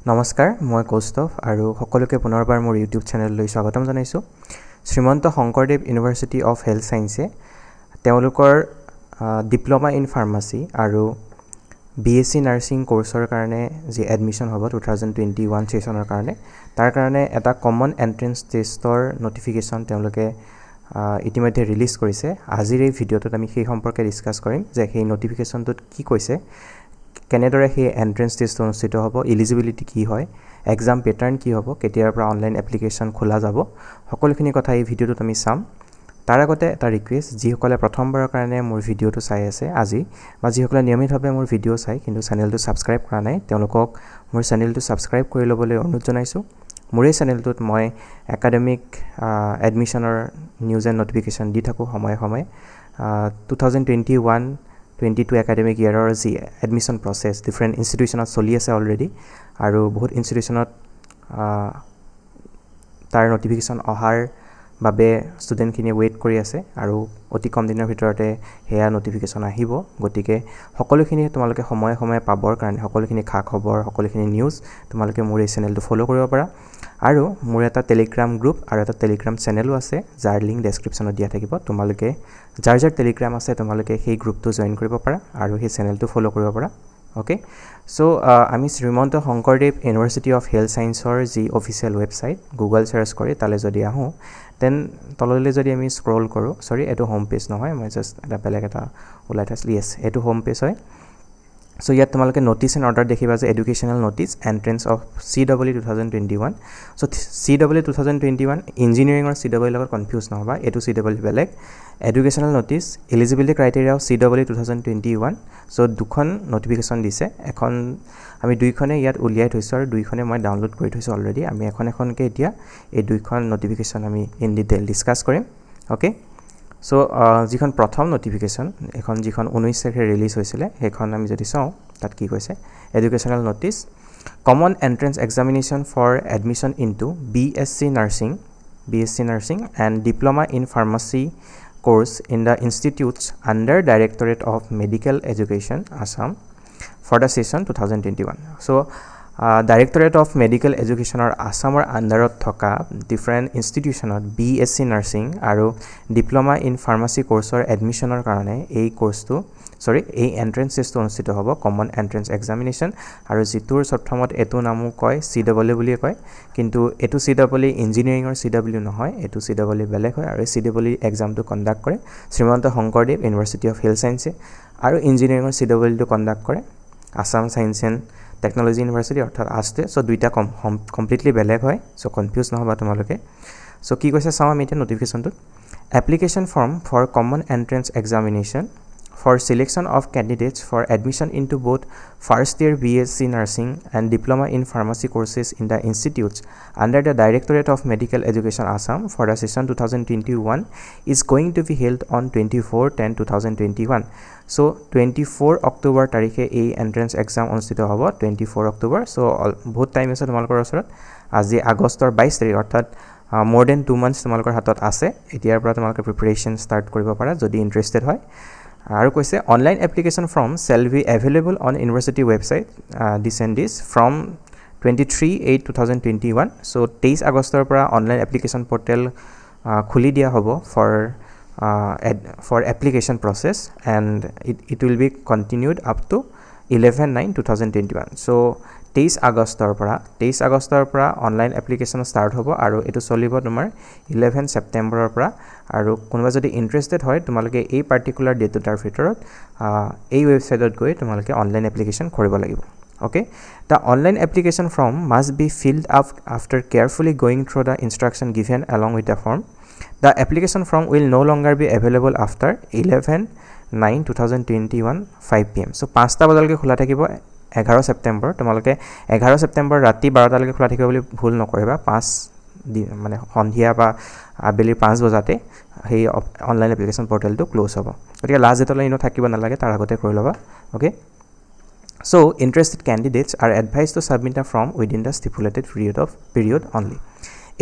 নমস্কাৰ মই কৌস্তভ আৰু সকলোকে পুনৰবাৰ মোৰ ইউটিউব চেনেললৈ স্বাগতম জনাইছো Srimanta Sankardev university of health সায়েন্সে তেওঁলোকৰ ডিপ্লোমা ইন ফাৰ্মাসী আৰু বিএসসি নাৰ্ছিং কোৰ্সৰ কাৰণে যি এডমিশন হ'ব 2021 সেশনৰ কাৰণে তাৰ কাৰণে এটা কমন এন্ট্ৰেন্স টেষ্টৰ নটিফিকেশন তেওঁলোকে ইতিমধ্যে ৰিলিজ কৰিছে আজিৰ এই ভিডিঅ'টোত আমি সেই সম্পৰ্কে ডিসকাস কৰিম যে সেই নটিফিকেশনটোত কি কৈছে কেনেদৰে হে এন্ট্ৰেন্স টেষ্ট অনুষ্ঠিত হ'ব এলিজিবিলিটি কি হয় এক্সাম প্যাটাৰ্ন কি হ'ব কেতিয়াৰ পৰা অনলাইন এপ্লিকেশন খোলা যাব সকলোখিনি কথা এই ভিডিঅ'টোত আমি চাম তাৰ আগতে এটা ৰিকুৱেষ্ট যিসকলে প্ৰথমবাৰৰ কাৰণে মোৰ ভিডিঅ'টো চাই আছে আজি বা যিসকলে নিয়মিতভাৱে মোৰ ভিডিঅ' চাই কিন্তু চেনেলটো সাবস্ক্ৰাইব কৰা নাই তেওঁলোকক মোৰ চেনেলটো সাবস্ক্ৰাইব কৰি ল'বলৈ অনুৰোধ জনাইছো মোৰ এই চেনেলটোত মই একাডেমিক এডমিশনৰ নিউজ এণ্ড নটিফিকেশন দি থাকো সময় 2021-22 academic year or the admission process different institutions choli ase already aru bahut institutionot tar notification ohar babe student khini wait kori ase aru oti kom dinor bhitorate heya notification ahibo gotike hokolokhini tumaloke homoy pabor karone hokolokhini kha khobor hokolokhini news tumaloke মোৰ এই চেনেলটো ফলো কৰিব পাৰা আৰু মোৰ এটা Telegram group আৰু এটা টেলিগ্ৰাম চেনেলো আছে যাৰ লিংক ডেসক্ৰিপচনত দিয়া থাকিব তোমালোকে যাৰ টেলিগ্ৰাম আছে তোমালোকে সেই গ্ৰুপটো জয়েন কৰিব পাৰা আৰু সেই চেনেলটো ফলো কৰিব পাৰা ওকে সো আমি Srimanta Sankardev university of health সায়েন্সৰ যি অফিচিয়েল ওয়েবসাইট গুগল সাৰ্চ কৰি তালে যদি আহো দেন তললৈ যদি আমি স্ক্ৰল কৰো সৰি এটো হোম পেজ নহয় মই জাস্ট এটা বেলেগ এটা উলাই থৈছিলো ইয়েস এটো হোম পেজ হয় So yet তোমালোকে notice and order দেখিবা যে educational notice entrance of CW 2021 so CW 2021 engineering or CW লগত confuse নহবা এটো CW বেলেগ educational notice eligibility criteria of CW 2021 so দুখন notification দিছে এখন আমি দুইখনে ইয়াত উলিয়াই থৈছো আৰু দুইখনে মই ডাউনলোড কৰি থৈছো অলৰেডি আমি এখন কে এতিয়া এই দুইখন notification আমি in detail discuss কৰিম okay So যিখন প্ৰথম নোটিফিকেশন এখন যিখন 19 তাৰিখে ৰিলিজ হৈছিল হেখন আমি যদি চাও তাত কি কৈছে educational notice common entrance examination for admission into BSc nursing and diploma in pharmacy course in the institutes under Directorate of Medical Education Assam for the session 2021 so Directorate of Medical Education or Assam or under thoka different institution of BSc nursing aru diploma in pharmacy course or admission or karone ei course to sorry ei entrance test অনুষ্ঠিত হ'ব common entrance examination aru jitur sothomot etu namu koy CW buli koy kintu etu CW engineering or CW নহয় etu CW বেলেগ হয় আৰু CW exam to conduct কৰে Srimanta Sankardev University of Health Science aru engineering or CW to conduct কৰে Assam Science and Technology University অর্থাৎ আসতে so দুইটা completely বেলেগ হয় সো কনফিউজ নহবা তোমালোকে সো কি কৈছে চাও আমি এটা নোটিফিকেশনটো application form for common entrance examination for selection of candidates for admission into both first year BSc nursing and diploma in pharmacy courses in the institutes under the Directorate of Medical Education Assam for the session 2021 is going to be held on 24/10/2021 so 24 October tarikhe ei entrance exam অনুষ্ঠিত হ'ব 24 October so বহুত time আছে তোমালোকৰ ওচৰত আজি আগষ্টৰ 22 তাৰিখ অৰ্থাৎ more than 2 months তোমালোকৰ হাতত আছে এতিয়াৰ পৰা তোমালোকে প্ৰিপাৰেচন ষ্টাৰ্ট কৰিব পাৰা যদি ইন্টাৰেষ্টেড হয় আৰু কৈছে online application form shall be available on university website this and this from 23/8/2021 so 23 আগষ্টৰ পৰা অনলাইন এপ্লিকেশন পোৰ্টেল খুলি দিয়া হ'ব for application process and it will be continued up to 11/9/2021 so 23 আগষ্টৰ পৰা অনলাইন এপ্লিকেশন ষ্টাৰ্ট হ'ব আৰু এটো চলিব তোমাৰ 11 সেপ্টেম্বৰৰ পৰা আৰু কোনোবা যদি ইন্টাৰেষ্টেড হয় তোমালোকে এই পাৰ্টিকুলাৰ ডেটৰ ভিতৰত এই ওয়েবসাইটত গৈ তোমালোকে অনলাইন এপ্লিকেশন কৰিব লাগিব okay the online application form must be filled up after carefully going through the instruction given along with the form the application form will no longer be available after 11/9/2021 5 pm so 5টা বজালৈকে খোলা থাকিব 11 সেপ্টেম্বৰ তোমালোকে 11 সেপ্টেম্বৰ ৰাতি 12টা লৈকে খোলা থাকিব বুলি ভুল নকৰিবা 5 মানে সন্ধিয়া বা আবেলি 5 বজাতে সেই অনলাইন এপ্লিকেশন পোৰ্টেলটো ক্লোজ হ'ব গতিকে লাষ্ট ডেটলৈ ইনো থাকিব নালাগে তাৰ আগতে কৰি ল'বা okay so interested candidates are advised to submit a form within the stipulated period only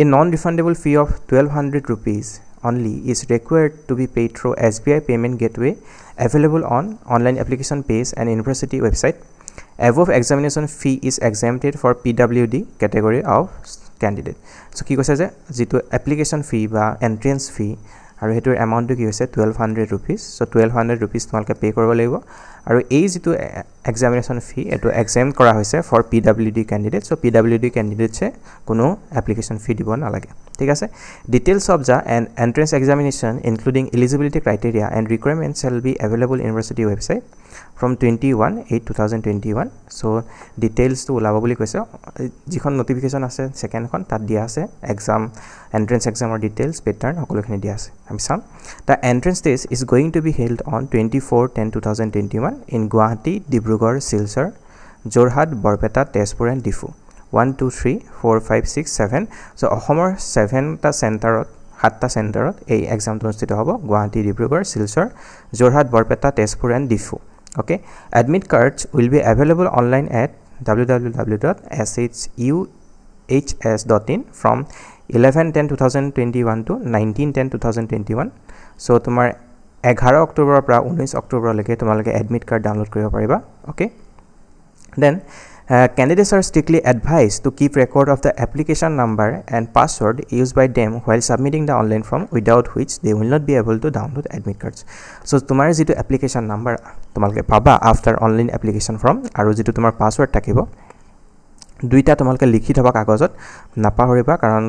a non-refundable fee of 1200 rupees only is required to be paid through SBI payment gateway available on online application page and university website Above examination fee is exempted for PWD category of candidate. So কি কৈছে যে যেটো application fee বা entrance fee আৰু হেতৰ amount কি হৈছে 1200 rupees. So 1200 rupees তোমালকে পে কৰিব লাগিব আৰু এই যেটো examination fee এটো exempt কৰা হৈছে for PWD candidate. So PWD candidate সে কোনো application fee দিব নালাগে ঠিক আছে details of the entrance examination including eligibility criteria and requirements shall be available in university website from 21/8/2021 so details to ulabo boli koise jikhon notification ase second khon tat dia ase exam entrance exam or details pattern hokolo khini dia ase ami sam the entrance test is going to be held on 24/10/2021 in Guwahati Dibrugarh Silchar Jorhat Borpeta Tezpur and Difu 1 2 3 4 5 6 7 so Ahomor 7 ta center hatta center ei exam to অনুষ্ঠিত হ'ব Guwahati Dibrugarh Silchar Jorhat Borpeta Tezpur and Difu okay admit cards will be available online at www.shuhs.in from 11/10/2021 to 19/10/2021 so tomar 11 October পৰা 19 October লৈকে তোমালকে admit card download কৰিব পাৰিবা okay then candidates are strictly advised to keep record of the application number and password used by them while submitting the online form without which they will not be able to download admit cards so tomar jitu application number tomalke paba after online application form aru jitu tomar password takibo duita tomalke likhi thoba kagozot napahoriba karon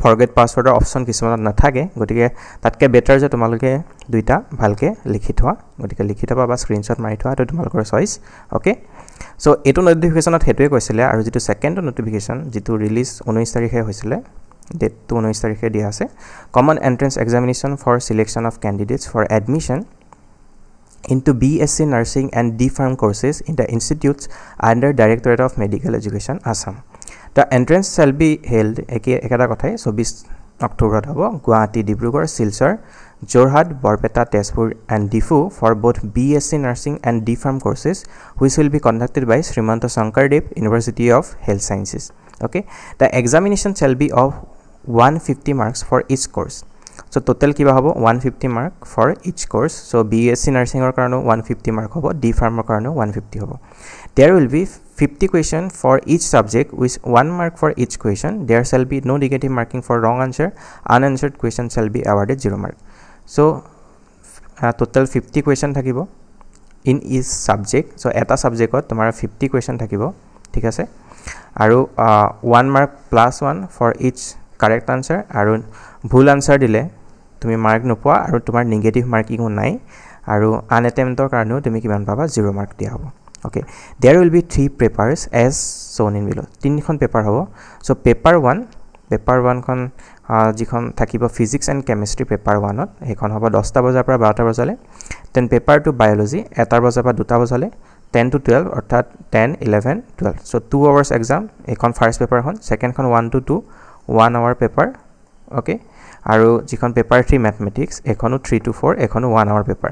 forget password option kisman na thake gotike tatke better je tomalke duita bhalke likhi thoa gotike likhi thoba ba screenshot mari thoa to tomalkor choice okay so eto notification at hetwe koisile aru jitu second notification jitu release 19 tarikhe hoisile date to 19 tarikhe dia ase common entrance examination for selection of candidates for admission into BSc nursing and D.Pharm courses in the institutes under Directorate of Medical Education Assam the entrance shall be held ekada kothai 24 October hobo Guwahati Dibrugarh Silchar Jorhat Borpeta Tezpur and Difu for both BSc nursing and D.Pharm courses which will be conducted by Srimanta Shankardev University of Health Sciences okay the examination shall be of 150 marks for each course so total kiba hobo 150 mark for each course so BSc nursing or karano 150 mark hobo D.Pharm or karano 150 hobo there will be 50 question for each subject with 1 mark for each question there shall be no negative marking for wrong answer unanswered question shall be awarded 0 mark so total 50 question thakibo in each subject so eta subject ot tomar 50 question thakibo thik ase aru 1 mark plus 1 for each correct answer aru bhul answer dile tumi mark nopua aru tomar negative marking nai aru unattempted karano tumi kiman paba 0 mark dia hobo okay there will be 3 papers as shown in below tinkhon paper hobo so paper 1 kon jikhon thakibo physics and chemistry paper 1 ot ekhon hobo 10 ta bajar pra 12 ta bajale then paper 2 biology eta bajar pa 2 ta bajale 10 to 12 orthat 10 11 12 so 2 hours exam ekhon first paper hon second kon 1 to 2 1 hour paper okay aru jikhon paper 3 mathematics ekhono 3 to 4 ekhono 1 hour paper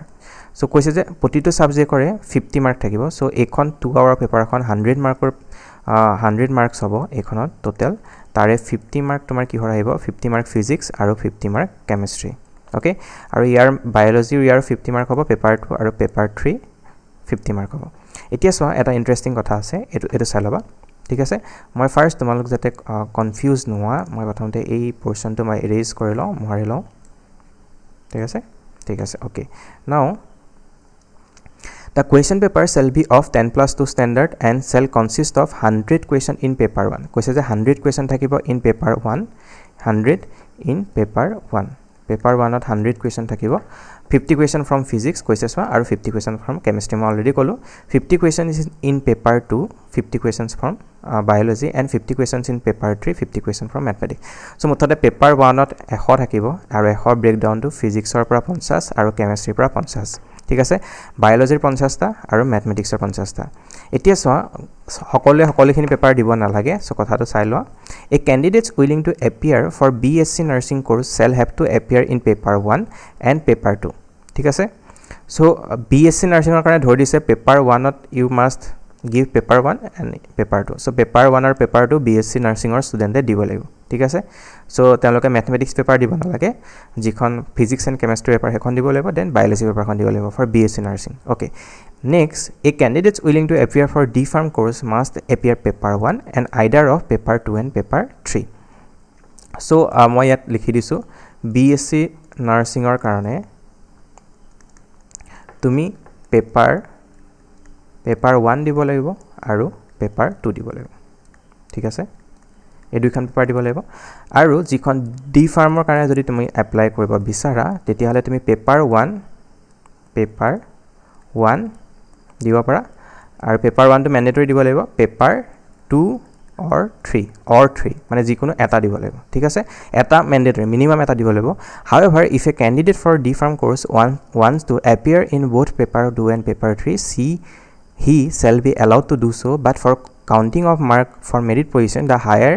so koise je protito subject kore 50 mark thakibo so ekhon 2 hour paper khon 100 mark 100 marks hobo ekhonot total tare 50 mark tomar ki horaibo 50 mark physics aru 50 mark chemistry okay aru yar biology yar 50 mark hobo paper 2 aru paper 3 50 mark hobo etia so eta interesting kotha ase etu saloba ঠিক আছে মই first তোমালোক যাতে confuse নোয়া মই প্ৰথমতে এই পোৰশনটো মই এৰেজ কৰি লও মহাৰি লও ঠিক আছে okay now the question paper shall be of 10+2 standard and shall consist of 100 question in paper 1 কৈছে যে 100 question থাকিব in paper 1 100 in paper 1 paper 1 to 100 question থাকিব 50 question from physics কৈছে সো আৰু 50 question from chemistry মই already কলো 50 question is in paper 2 50 questions from biology and 50 questions in paper 3 50 question from mathematics so মততে paper 1 ত 100 থাকিব আৰু 100 breakdown to physics ৰ পৰা 50 আৰু chemistry পৰা 50 ঠিক আছে biology 50 টা আৰু mathematics 50 টা এতিয়া সো সকলোখিনি পেপাৰ দিব না লাগে সো কথাটো চাই লোৱা a candidates willing to appear for BSc nursing course shall have to appear in paper 1 and paper 2 ঠিক আছে so BSc nursing ৰ কাৰণে ধৰি দিছে paper 1 to you must give paper 1 and paper 2 so paper 1 or paper 2 BSc nursing or student দিব লাগিব ঠিক আছে so তেওঁলোকে mathematics paper দিব না লাগে যিখন physics and chemistry paper হেখন দিব লাগিব then biology paper খন দিব লাগিব for BSc nursing okay Next, a candidate willing to appear for D Pharm course must appear paper 1 and either of paper 2 and paper 3. So, মই ইয়াত লিখি দিছো BSc nursing or karone তুমি paper 1 দিব লাগিব আৰু paper 2 দিব লাগিব ঠিক আছে এই দুইখন পেপাৰ দিব লাগিব আৰু যিখন ডি ফাৰ্মৰ কাৰণে যদি তুমি এপ্লাই কৰিব বিচাৰা তেতিয়া হলে তুমি পেপাৰ 1 দিব পাৰা আৰু পেপাৰ 1 টো ম্যান্ডেটৰি দিব লাগিব পেপাৰ 2 or 3 মানে যিকোনো এটা দিব লাগিব ঠিক আছে এটা ম্যান্ডেটৰি মিনিমাম এটা দিব লাগিব however if a candidate for D Pharm course wants to appear in both paper 2 and paper 3 he shall be allowed to do so but for counting of mark for merit position the higher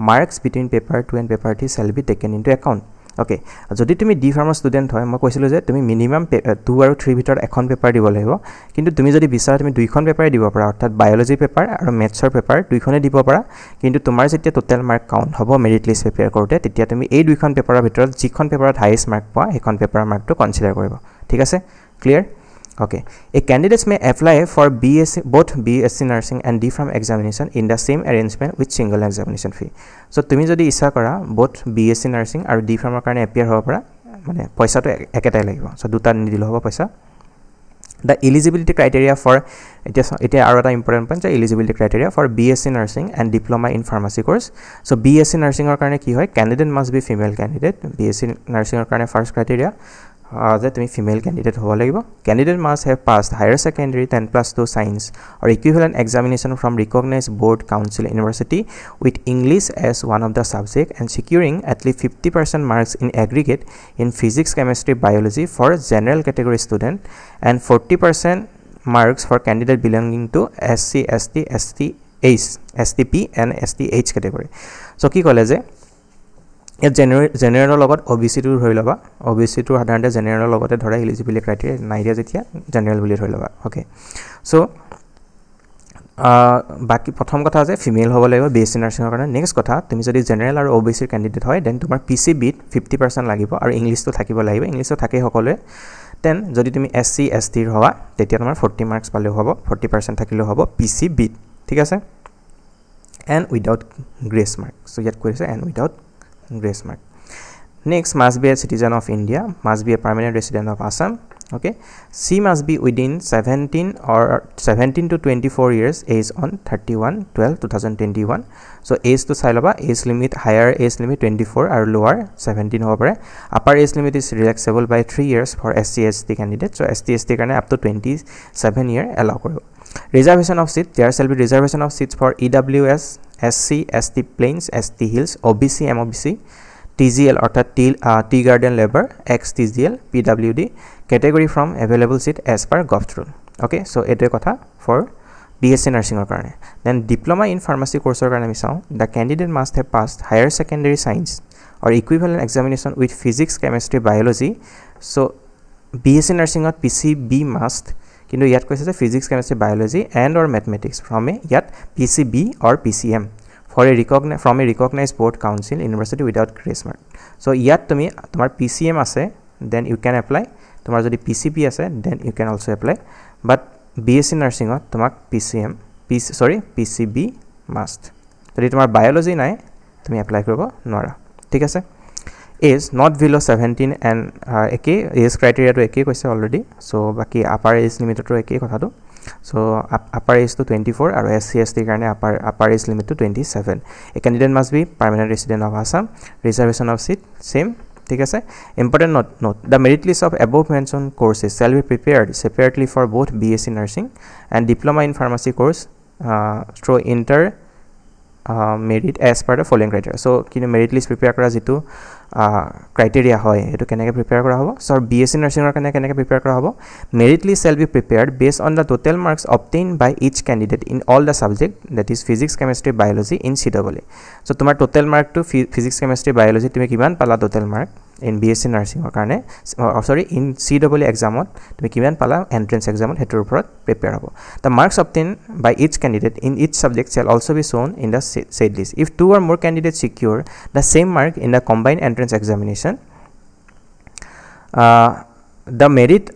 marks between paper 2 and paper 3 shall be taken into account okay যদি তুমি D ফাৰ্মৰ student হয় মই কৈছিলো যে তুমি minimum 2 আৰু 3 ভিতৰত এখন পেপাৰ দিব লাগিব কিন্তু তুমি যদি বিচাৰা তুমি দুইখন পেপাৰ দিব পাৰা অৰ্থাৎ বায়োলজি পেপাৰ আৰু মেথছৰ পেপাৰ দুইখনে দিব পাৰা কিন্তু তোমাৰ যেতিয়া টোটাল মাৰ্ক কাউন্ট হ'ব মেৰিট লিষ্ট প্ৰিপেয়াৰ কৰোতে তেতিয়া তুমি এই দুইখন পেপাৰৰ ভিতৰত যিখন পেপাৰত হাইয়েষ্ট মাৰ্ক পোৱা সেইখন পেপাৰৰ মাৰ্কটো কনসিডাৰ কৰিব ঠিক আছে clear Okay, a candidate may apply for both BSc nursing and D Pharm examination in the same arrangement with single examination fee. So, তুমি যদি ইচ্ছা কৰা both BSc nursing আৰু D Pharm কাৰণে appear হ'ব পৰা মানে পইচাটো একেটাই লাগিব so দুটা নিদিলে হ'ব পইচা the eligibility criteria for এটা আৰু এটা ইম্পৰ্টেন্ট পইণ্ট যে eligibility criteria for BSc nursing and diploma in pharmacy course so BSc nursing ৰ কাৰণে কি হয় candidate must be female candidate BSc nursing ৰ কাৰণে first criteria that তুমি female candidate হ'ব লাগিব candidate must have passed higher secondary 10+2 science or equivalent examination from recognized board council university with English as one of the subject and securing at least 50% marks in aggregate in physics chemistry biology for general category student and 40% marks for candidate belonging to SC ST STP and STH category so কি কলে যে এ জেনাৰেলৰ লগত OBC টো ধৰি লবা OBC টো সাধাৰণতে জেনাৰেলৰ লগতে ধৰা এলিজিবিলিটি ক্ৰাইটেৰিয়া নাই দিয়া যেতিয়া জেনাৰেল বুলি ধৰি লবা ওকে সো বাকি প্ৰথম কথা আছে ফিমেল হ'ব লাগিব BSc নাৰ্ছিংৰ কাৰণে নেক্সট কথা তুমি যদি জেনাৰেল আৰু OBC ৰ ক্যান্ডিডেট হয় দেন তোমাৰ PCB 50% লাগিব আৰু ইংলিশটো থাকিব লাগিব ইংলিশটো থাকে সকলোৱে দেন যদি তুমি SC ST ৰ হোৱা তেতিয়া তোমাৰ 40 মাৰ্কস পালে হ'ব 40% থাকিলে হ'ব PCB ঠিক আছে and without grace mark so ইয়াত কৈছে and without grace mark next must be a citizen of India must be a permanent resident of Assam okay she must be within 17 to 24 years age on 31/12/2021 so age to sailaba age limit higher age limit 24 or lower 17 hobe upper age limit is relaxable by 3 years for SC ST candidate so ST ST karone up to 27 year allow koribo reservation of seat there shall be reservation of seats for EWS SC ST plains ST hills OBC MOBC TGL or T Guardian Labor X TGL PWD category from available seat as per GOVT rule okay so eto kotha for BSc nursing or karone then diploma in pharmacy course or karone misao the candidate must have passed higher secondary science or equivalent examination with physics chemistry biology so BSc nursing or PCB must কিন্তু ইয়াত কৈছে যে physics chemistry biology and or mathematics from a ইয়াত PCB or PCM from a recognized board council university without grace mark so ইয়াত তুমি তোমাৰ PCM আছে then you can apply তোমাৰ যদি PCB আছে then you can also apply but BSc nursing ত তোমাক PCB must যদি তোমাৰ biology নাই তুমি apply কৰিব নোৱাৰা ঠিক আছে is not below 17 and eke age criteria to eke koise already so baki upper age limit to eke kotha to so upper age to 24 and SC ST karone upper age limit to 27 a candidate must be permanent resident of Assam reservation of seat same ঠিক আছে important note the merit list of above mentioned courses shall be prepared separately for both BSc nursing and diploma in pharmacy course through inter merit as per the following criteria so kino merit list prepare kora jitu criteria hoy etu keneke prepare kora hobo so BSc nursing or keneke prepare kora hobo merit list shall be prepared based on the total marks obtained by each candidate in all the subject that is physics chemistry biology in CWA so tomar total mark to physics chemistry biology tumi kiman pala total mark in BSc nursing or karone in CWA exam tumi kiman pala entrance exam hetur upor prepare hobo the marks obtained by each candidate in each subject shall also be shown in the said list if two or more candidates secure the same mark in the combined entrance examination The merit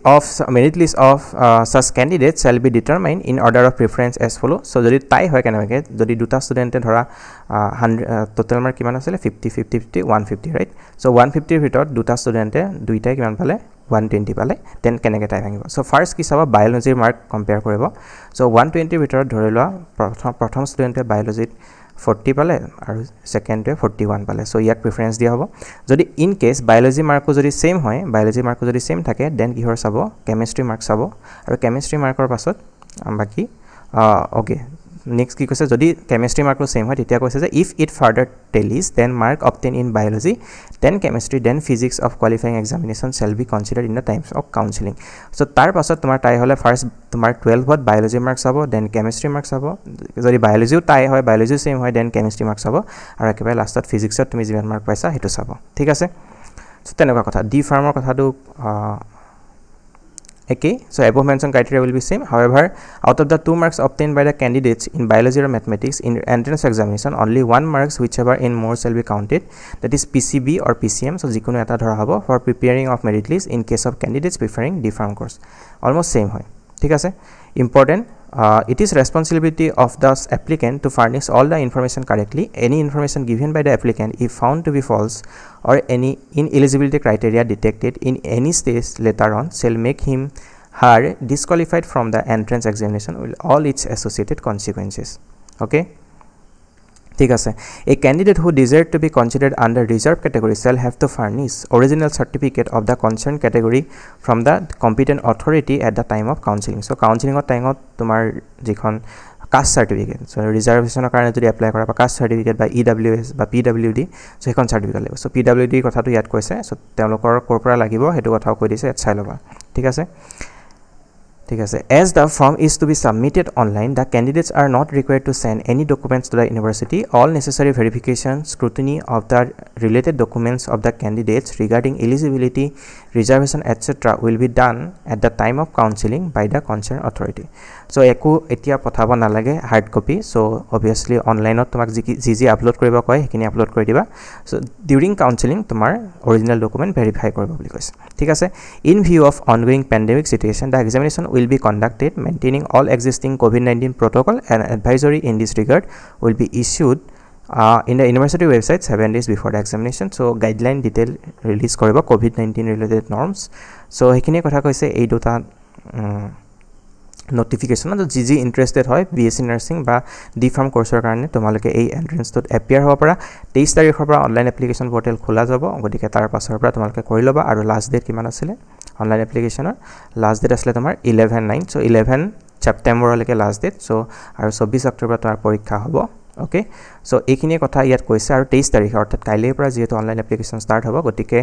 list of such candidates shall be determined in order of preference as follows. So যদি তাই হয় কেনেকৈ যদি দুটা ষ্টুডেণ্টে ধৰা 100 total mark কিমান আছিলে 50 50 50 150 right so 150 ৰ ভিতৰত দুটা ষ্টুডেণ্টে দুইটাই কিমান পালে 120 পালে দেন কেনেকৈ টাই ভাঙিব সো ফাৰ্ষ্ট কি চাব বায়োলজিৰ মাৰ্ক কম্পেয়াৰ কৰিব সো 120 ৰ ভিতৰত ধৰি লোৱা প্ৰথম ষ্টুডেণ্টে বায়োলজিত 40 পালে আৰু সেকেন্ডে 41 পালে সো ইয়াক প্ৰেফাৰেন্স দিয়া হ'ব যদি ইন কেস বায়োলজি মাৰ্কো যদি সেম হয় বায়োলজি মাৰ্কো যদি সেম থাকে দেন কি হৰ চাব কেমিষ্ট্ৰি মাৰ্ক চাব আৰু কেমিষ্ট্ৰি মাৰ্কৰ পাছত বাকি ওকে নেক্সট কি কৈছে যদি কেমিষ্ট্ৰি মাৰ্কো সেম হয় তেতিয়া কৈছে যে if it further tallies then mark obtain in biology then chemistry then physics of qualifying examination shall be considered in the times of counselling so তাৰ পাছত তোমাৰ টাই হলে ফাৰ্ষ্ট তোমাৰ 12ত বায়োলজি মাৰ্ক চাব দেন কেমিষ্ট্ৰি মাৰ্ক চাব যদি বায়োলজিও টাই হয় বায়োলজি সেম হয় দেন কেমিষ্ট্ৰি মাৰ্ক চাব আৰু একেবাৰে লাষ্টত ফিজিক্সত তুমি যিমান মাৰ্ক পাইছা হেতু চাব ঠিক আছে সো তেনেকুৱা কথা ডি ফাৰ্মৰ কথাটো Okay, so above mentioned criteria will be same. However, out of the 2 marks obtained by the candidates in biology or mathematics in entrance examination, only 1 marks whichever in more shall be counted. That is PCB or PCM. So, jikono eta dhora hobo for preparing of merit list in case of candidates preferring D Pharm course. Almost same hoy. Thik ase? Important. It is responsibility of the applicant to furnish all the information correctly. Any information given by the applicant, if found to be false or any ineligibility criteria detected in any stage later on, shall make him her disqualified from the entrance examination with all its associated consequences. Okay. ঠিক আছে a candidate who desire to be considered under reserved category shall have to furnish original certificate of the concerned category from the competent authority at the time of counseling so counseling time of tomar jikhon caste certificate so reservation karone jodi apply kora ba caste certificate by EWS ba PWD so ekon certificate lego so PWD kotha to yat koise so telokor korpora lagibo hetu kotha koi dise et sai loba ঠিক আছে As the form is to be submitted online, the candidates are not required to send any documents to the university. All necessary verification, scrutiny of the related documents of the candidates regarding eligibility, reservation, etc. will be done at the time of counseling by the concerned authority. So, eku etia pothaba nalage hard copy. So, obviously online ot tomak ji upload koriba koy hekini upload kori diba. So, during counseling tomar original document verify koriba boli koise. Thik ase in view of ongoing pandemic situation, the examination will be conducted maintaining all existing COVID-19 protocol and advisory in this regard will be issued in the university website 7 days before the examination. So guideline detail release koriba COVID-19 related norms. So hekine kotha koise ei dota notification to ji interested hoy BSc nursing ba D Pharm course karone tomaloke ei entrance to appear hoba para 23 tarikhor pora online application portal khola jabo godike tar pasor pora tomaloke kori loba aru last date kiman asile online application last date asle tomar 11/9 so 11 September leke last date so aru 24 October tomar porikha hobo okay so ekhini kotha yat koise aru 23 tarikh orthat kaile pora jeto online application start hobo gotike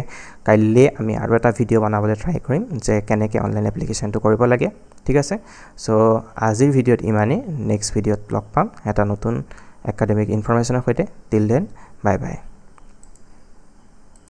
kaile ami aru eta video banabole try korim je keneke online application to koribo lage ঠিক আছে so আজিৰ ভিডিওত ইমানে next ভিডিওত লগ পাম এটা নতুন academic ইনফৰমেশনৰ সৈতে till then bye bye